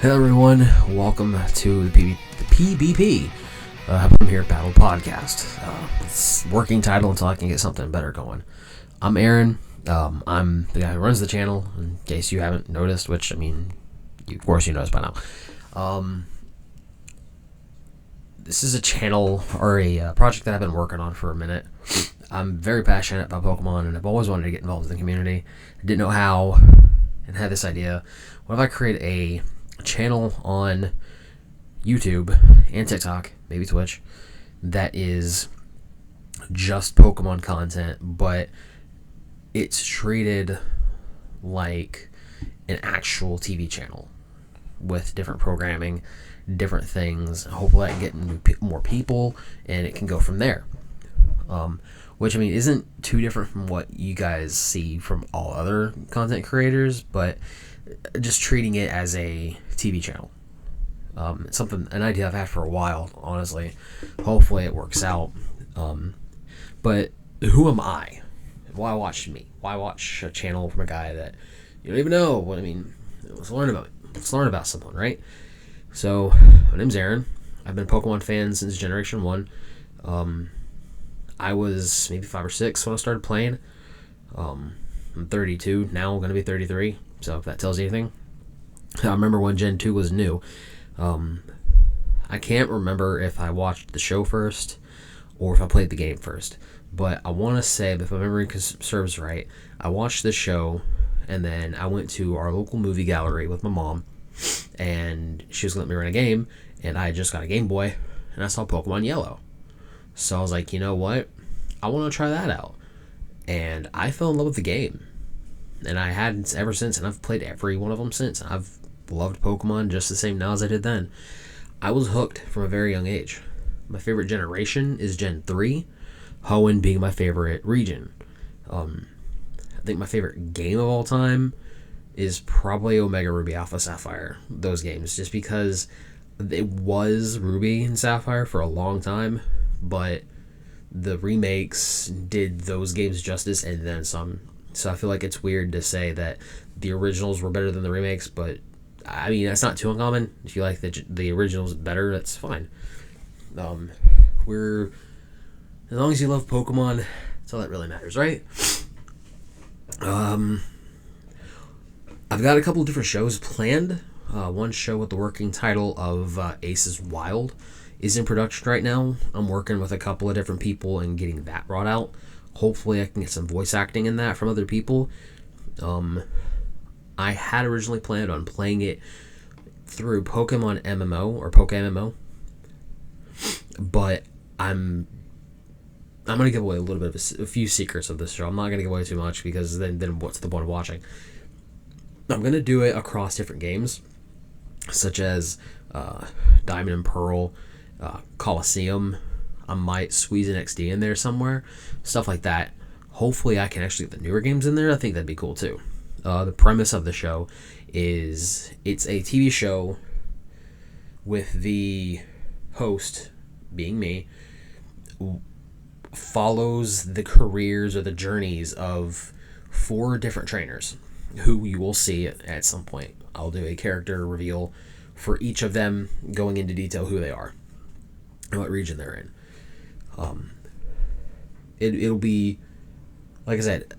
Hello everyone, welcome to the PBP, I'm here Battle Podcast. It's working title until I can get something better going. I'm Aaron, I'm the guy who runs the channel, in case you haven't noticed, which, I mean, of course you noticed by now. This is a channel, or a project that I've been working on for a minute. I'm very passionate about Pokemon, and I've always wanted to get involved in the community. I didn't know how, and had this idea. What if I create a channel on YouTube and TikTok, maybe Twitch, that is just Pokemon content, but it's treated like an actual TV channel with different programming, different things. Hopefully I can get more people and it can go from there. Which, I mean, isn't too different from what you guys see from all other content creators, but just treating it as a TV channel. It's an idea I've had for a while, honestly. Hopefully it works out. But who am I? Why watch me? Why watch a channel from a guy that you don't even know? What I mean, let's learn about someone, right? So, my name's Aaron. I've been a Pokemon fan since Generation 1. I was maybe 5 or 6 when I started playing. I'm 32 now, I'm going to be 33. So if that tells you anything. I remember when Gen 2 was new. I can't remember if I watched the show first or if I played the game first. But I want to say, if my memory serves right, I watched the show and then I went to our local movie gallery with my mom and she was going to let me run a game, and I just got a Game Boy and I saw Pokemon Yellow. So I was like, you know what? I want to try that out. And I fell in love with the game. And I had ever since, and I've played every one of them since. I've loved Pokemon just the same now as I did then. I was hooked from a very young age. My favorite generation is Gen 3, Hoenn being my favorite region. I think my favorite game of all time is probably Omega Ruby Alpha Sapphire, those games, just because it was Ruby and Sapphire for a long time, but the remakes did those games justice and then some. So I feel like it's weird to say that the originals were better than the remakes, but I mean, that's not too uncommon. If you like the originals better, that's fine. As long as you love Pokemon, that's all that really matters, right? I've got a couple of different shows planned. One show with the working title of Aces Wild is in production right now. I'm working with a couple of different people and getting that brought out. Hopefully I can get some voice acting in that from other people. I had originally planned on playing it through Pokemon MMO or PokeMMO, but I'm going to give away a little bit of a few secrets of this show. I'm not going to give away too much because then what's the point of watching? I'm going to do it across different games, such as Diamond and Pearl, Coliseum. I might squeeze an XD in there somewhere, stuff like that. Hopefully I can actually get the newer games in there. I think that'd be cool too. The premise of the show is it's a TV show with the host, being me, follows the careers or the journeys of 4 different trainers who you will see at some point. I'll do a character reveal for each of them, going into detail who they are and what region they're in. It'll be, like I said,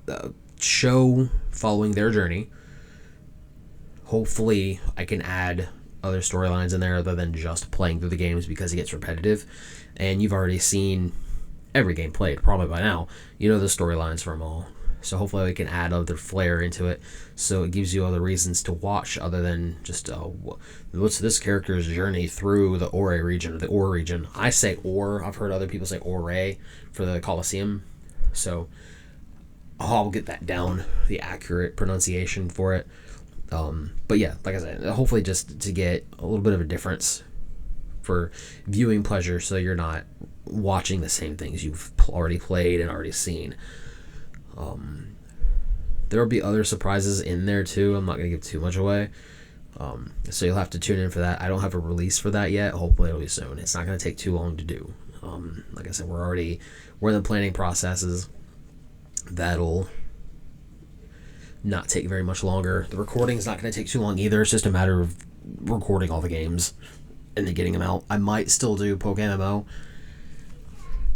a show following their journey. Hopefully I can add other storylines in there other than just playing through the games, because it gets repetitive and you've already seen every game played probably by now. You know the storylines from all. So hopefully we can add other flair into it, so it gives you other reasons to watch other than just what's this character's journey through the Ore region, the Ore region. I say Ore. I've heard other people say Ore for the Coliseum. So I'll get that down, the accurate pronunciation for it. But yeah, like I said, hopefully just to get a little bit of a difference for viewing pleasure, so you're not watching the same things you've already played and already seen. There will be other surprises in there too. I'm not going to give too much away. So you'll have to tune in for that. I don't have a release for that yet. Hopefully it'll be soon. It's not going to take too long to do. Like I said, we're in the planning processes. That'll not take very much longer. The recording's not going to take too long either. It's just a matter of recording all the games and then getting them out. I might still do PokeMMO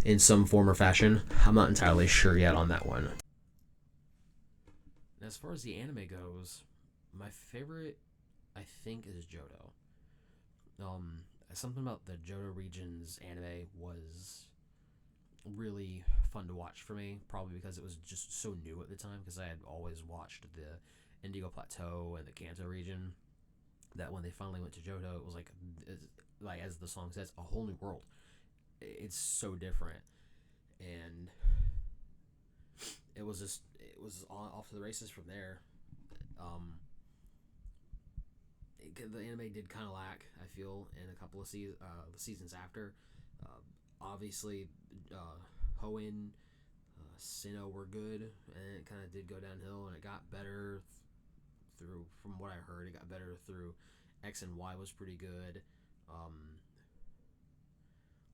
in some form or fashion. I'm not entirely sure yet on that one. As far as the anime goes, my favorite, I think, is Johto. Something about the Johto region's anime was really fun to watch for me, probably because it was just so new at the time, because I had always watched the Indigo Plateau and the Kanto region, that when they finally went to Johto, it was like as the song says, a whole new world. It's so different, and it was off to the races from there. The anime did kind of lack, I feel, in a couple of the seasons after. Obviously, Hoenn, Sinnoh were good, and it kind of did go downhill, and it got better through, from what I heard, it got better through X and Y was pretty good.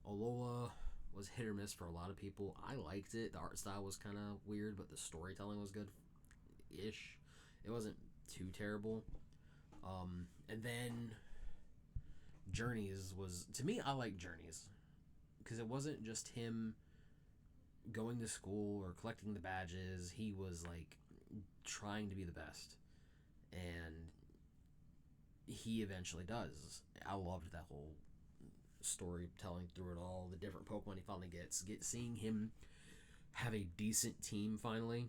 Alola was hit or miss for a lot of people. I liked it. The art style was kind of weird, but the storytelling was good-ish. It wasn't too terrible. And then Journeys was, to me, I like Journeys because it wasn't just him going to school or collecting the badges. He was like trying to be the best, and he eventually does. I loved that whole storytelling through it all. The different Pokemon he finally gets, seeing him have a decent team finally,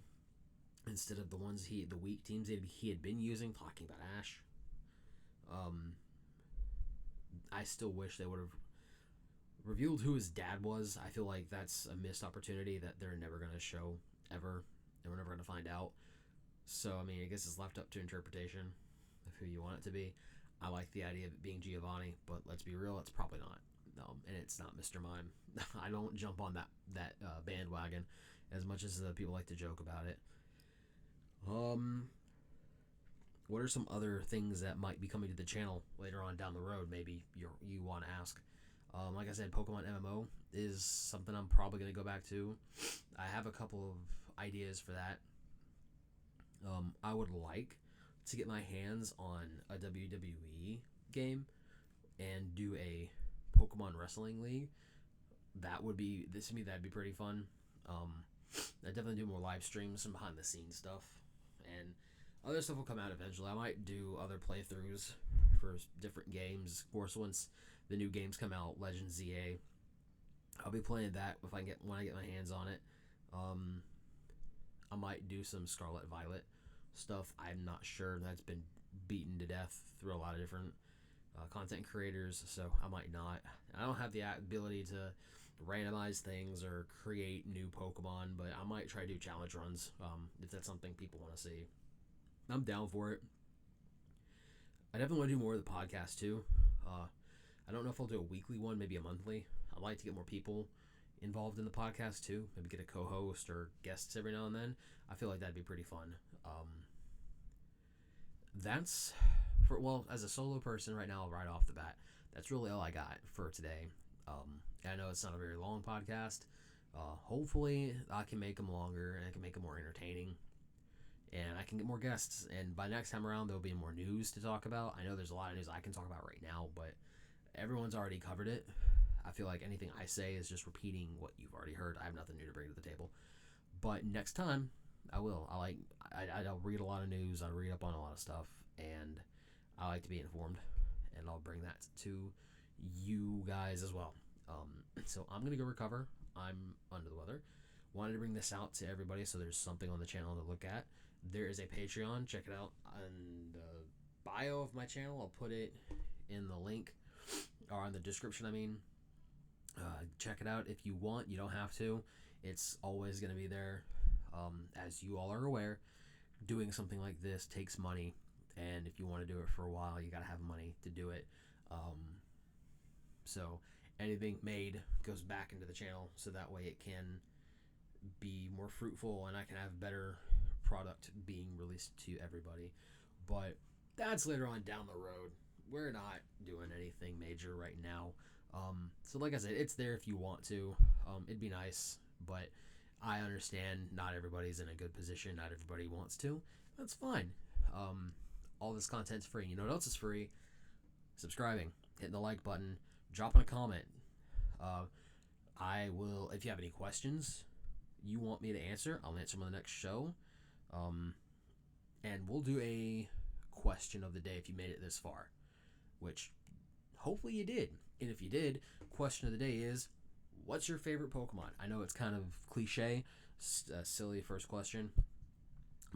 instead of the weak teams he had been using. Talking about Ash, I still wish they would have revealed who his dad was. I feel like that's a missed opportunity that they're never going to show ever, and we're never going to find out. So, I mean, I guess it's left up to interpretation of who you want it to be. I like the idea of it being Giovanni, but let's be real, it's probably not. And it's not Mr. Mime. I don't jump on that bandwagon as much as people like to joke about it. What are some other things that might be coming to the channel later on down the road? Maybe you want to ask. Like I said, Pokemon MMO is something I'm probably going to go back to. I have a couple of ideas for that. I would like to get my hands on a WWE game and do a Pokemon Wrestling League. That'd be pretty fun. I definitely do more live streams, some behind the scenes stuff, and other stuff will come out eventually. I might do other playthroughs for different games. Of course, once the new games come out, Legends ZA, I'll be playing that when I get my hands on it. I might do some Scarlet Violet stuff. I'm not sure. That's been beaten to death through a lot of different content creators, so I might not. I don't have the ability to randomize things or create new Pokemon, but I might try to do challenge runs if that's something people want to see. I'm down for it. I definitely want to do more of the podcast too. I don't know if I'll do a weekly one, maybe a monthly. I'd like to get more people involved in the podcast too. Maybe get a co-host or guests every now and then. I feel like that'd be pretty fun. That's as a solo person right now, right off the bat, that's really all I got for today. I know it's not a very long podcast. Hopefully I can make them longer and I can make them more entertaining, and I can get more guests. And by next time around, there'll be more news to talk about. I know there's a lot of news I can talk about right now, but everyone's already covered it. I feel like anything I say is just repeating what you've already heard. I have nothing new to bring to the table. But next time, I will. I'll read a lot of news. I read up on a lot of stuff, and I like to be informed, and I'll bring that to you guys as well. So I'm gonna go recover. I'm under the weather. Wanted to bring this out to everybody so there's something on the channel to look at. There is a Patreon. Check it out on the bio of my channel. I'll put it in the link or in the description. Check it out if you want. You don't have to. It's always going to be there. As you all are aware, doing something like this takes money, and if you want to do it for a while, you got to have money to do it. So anything made goes back into the channel, so that way it can be more fruitful and I can have better product being released to everybody. But that's later on down the road. We're not doing anything major right now. So like I said, it's there if you want to. It'd be nice, but I understand not everybody's in a good position. Not everybody wants to. That's fine. All this content's free. You know what else is free? subscribing, hitting the like button, dropping a comment. I will, if you have any questions you want me to answer, I'll answer them on the next show. And we'll do a question of the day if you made it this far, which hopefully you did. And if you did, question of the day is, what's your favorite Pokemon? I know it's kind of cliche, a silly first question,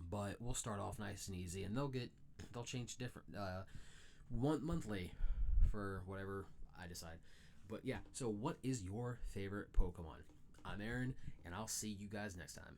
but we'll start off nice and easy, and they'll change different monthly for whatever I decide. But yeah, so what is your favorite Pokemon? I'm Aaron, and I'll see you guys next time.